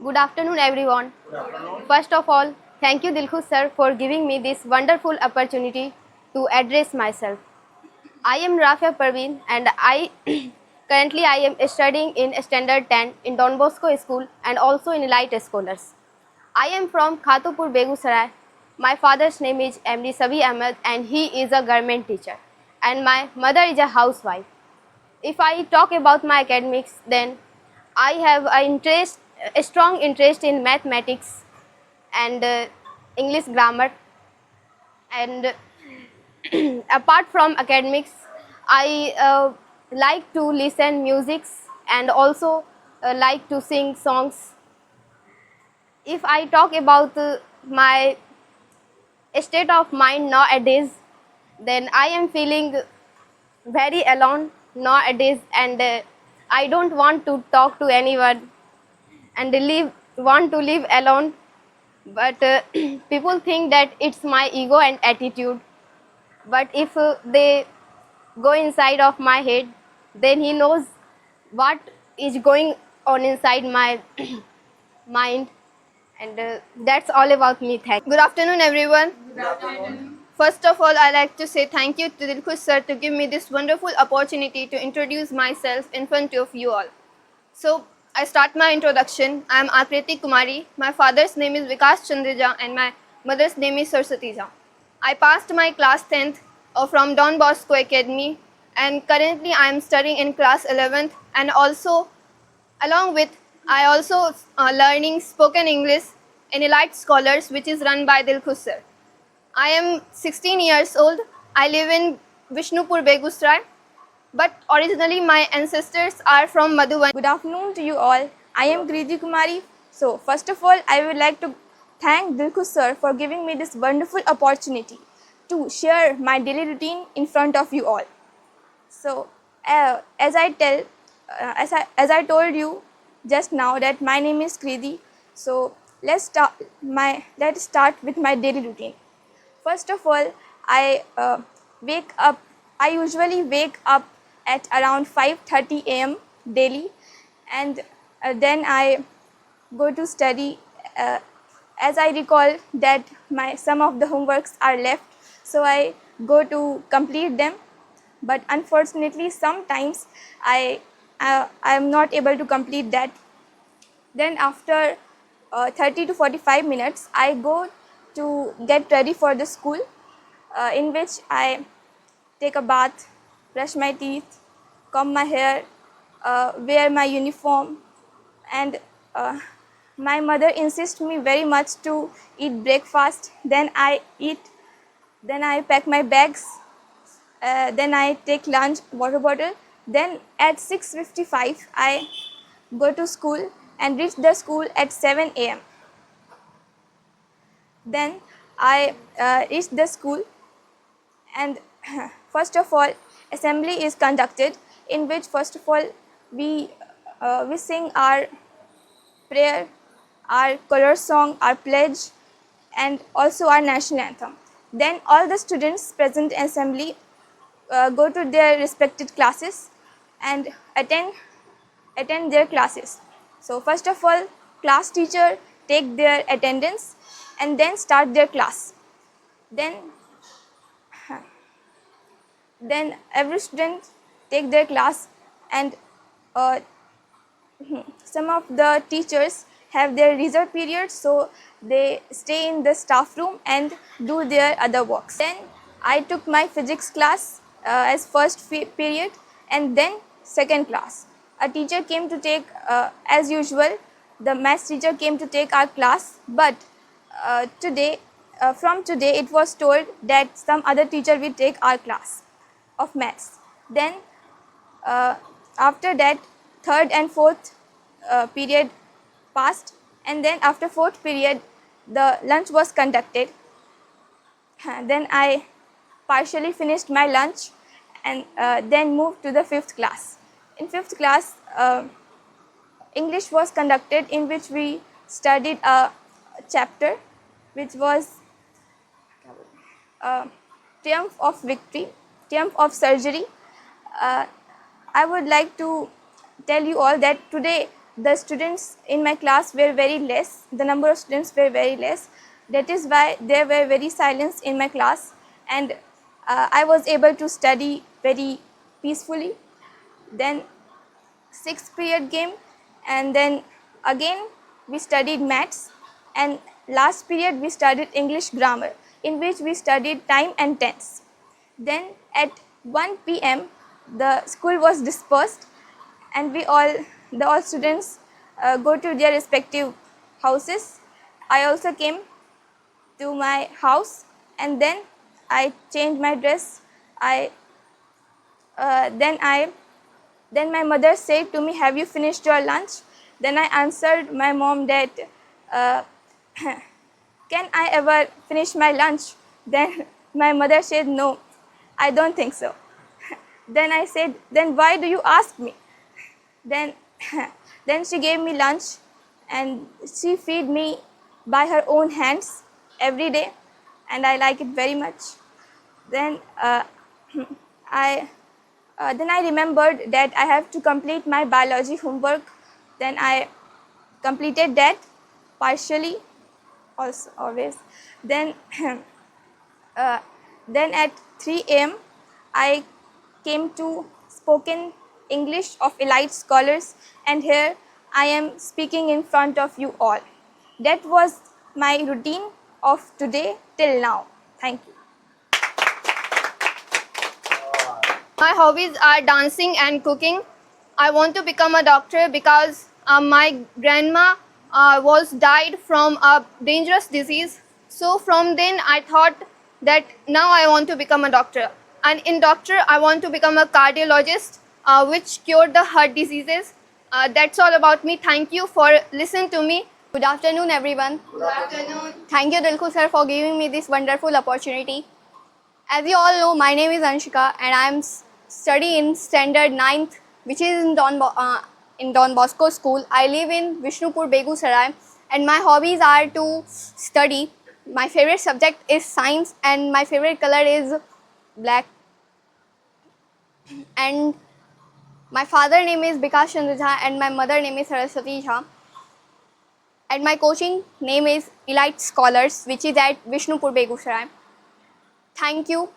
Good afternoon, everyone. First of all, thank you, Dilkhush sir, for giving me this wonderful opportunity to address myself. I am Rafia Parveen, and I currently I am studying in Standard 10 in Don Bosco School and also in Elite Scholars. I am from Khatupur, Begusarai. My father's name is MD Sabi Ahmed, and he is a government teacher, and my mother is a housewife. If I talk about my academics, then I have a strong interest in mathematics and English grammar. And apart from academics, I like to listen musics and also like to sing songs. If I talk about my state of mind nowadays, then I am feeling very alone nowadays, and I don't want to talk to anyone and want to live alone. But people think that it's my ego and attitude. But if they go inside of my head, then he knows what is going on inside my mind. And that's all about me. Thank. Good afternoon, everyone. First of all, I like to say thank you to Dilkhush sir to give me this wonderful opportunity to introduce myself in front of you all. So, I start my introduction. I am Akriti Kumari. My father's name is Vikas Chandrija and my mother's name is Saraswati Jha. I passed my class 10th from Don Bosco Academy, and currently I am studying in class 11th, and also along with I also learning spoken English in Elite Scholars, which is run by Dilkhush sir. I am 16 years old. I live in Vishnupur, Begusarai, but originally my ancestors are from Madhuban. Good afternoon to you all. I am Griji Kumari. So, first of all, I would like to thank Dilkhush sir for giving me this wonderful opportunity to share my daily routine in front of you all. So, as I told you just now that my name is Kriti. So, let's start with my daily routine. First of all, I wake up. I usually wake up at around 5:30 a.m. daily, and then I go to study. As I recall that some of the homeworks are left, so I go to complete them. But unfortunately, sometimes I am not able to complete that. Then after 30 to 45 minutes, I go to get ready for the school, in which I take a bath, brush my teeth, comb my hair, wear my uniform, and my mother insists me very much to eat breakfast. Then I eat, then I pack my bags, then I take lunch, water bottle. Then at 6:55, I go to school and reach the school at 7 a.m. Then I reach the school, and first of all, assembly is conducted, in which first of all we sing our prayer, our color song, our pledge, and also our national anthem. Then all the students present in assembly go to their respected classes and attend their classes. So first of all, class teacher take their attendance and then start their class. Then every student take their class, and uh, some of the teachers have their reserve periods, so they stay in the staff room and do their other works. Then I took my physics class as first period, and then second class. A teacher came to take, as usual, the maths teacher came to take our class, but from today it was told that some other teacher will take our class of maths. Then after that, third and fourth period passed, and then after fourth period the lunch was conducted. Then I partially finished my lunch, and then moved to the fifth class. In fifth class, English was conducted, in which we studied a chapter which was Triumph of Victory, Triumph of Surgery. I would like to tell you all that today the students in my class were very less. The number of students were very less. That is why there were very silence in my class, and I was able to study very peacefully. Then sixth period came, and then again we studied maths, and last period we studied English grammar, in which we studied time and tense. Then at 1 p.m. the school was dispersed, and the all students go to their respective houses. I also came to my house, and then I changed my dress. I then my mother said to me, "Have you finished your lunch?" Then I answered my mom that, uh, "Can I ever finish my lunch?" Then my mother said, "No, I don't think so." Then I said, "Then why do you ask me?" Then, then she gave me lunch, and she feed me by her own hands every day, and I like it very much. Then I then I remembered that I have to complete my biology homework. Then I completed that partially, also always. Then then at 3 a.m. I came to spoken English of elite scholars, and here I am speaking in front of you all. That was my routine of today till now. Thank you. My hobbies are dancing and cooking. I want to become a doctor because my grandma was died from a dangerous disease. So from then I thought that now I want to become a doctor. And in doctor I want to become a cardiologist, which cure the heart diseases. That's all about me. Thank you for listening to me. Good afternoon, everyone. Good afternoon. Thank you, Dilku sir, for giving me this wonderful opportunity. As you all know, my name is Anshika, and I am studying in standard 9th, which is in Don Bosco School. I live in Vishnupur, Begusarai, and my hobbies are to study. My favorite subject is science, and my favorite color is black. And my father name is Bikash Chandra Jha, and my mother name is Saraswati Jha. And my coaching name is Elite Scholars, which is at Vishnupur, Begusarai. Thank you.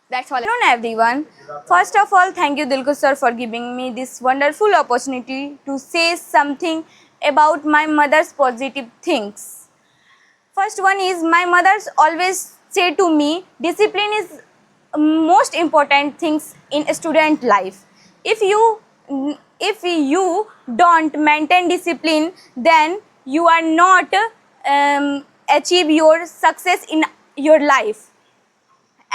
That's all. Good afternoon, everyone. First of all, thank you, Dilku sir, for giving me this wonderful opportunity to say something about my mother's positive things. First one is, my mother's always say to me, discipline is most important things in student life. If you don't maintain discipline, then you are not achieve your success in your life.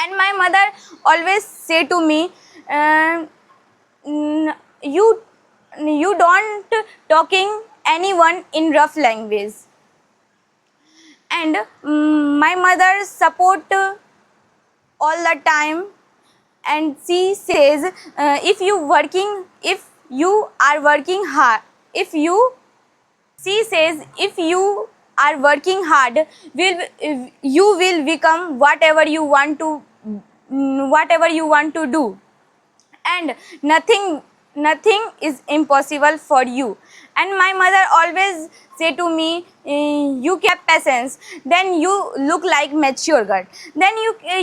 And my mother always say to me, you don't talking anyone in rough language. And my mother support all the time, and she says, if you are working hard, she says, if you are working hard, you will become whatever you want to do, and nothing is impossible for you. And my mother always say to me, you have patience, then you look like mature girl. Then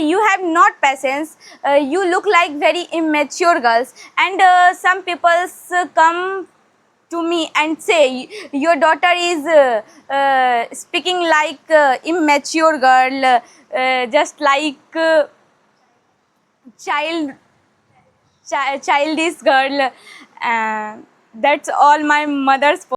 you have not patience, you look like very immature girls. And some people come to me and say, your daughter is speaking like immature girl, just like childish girl. That's all my mother's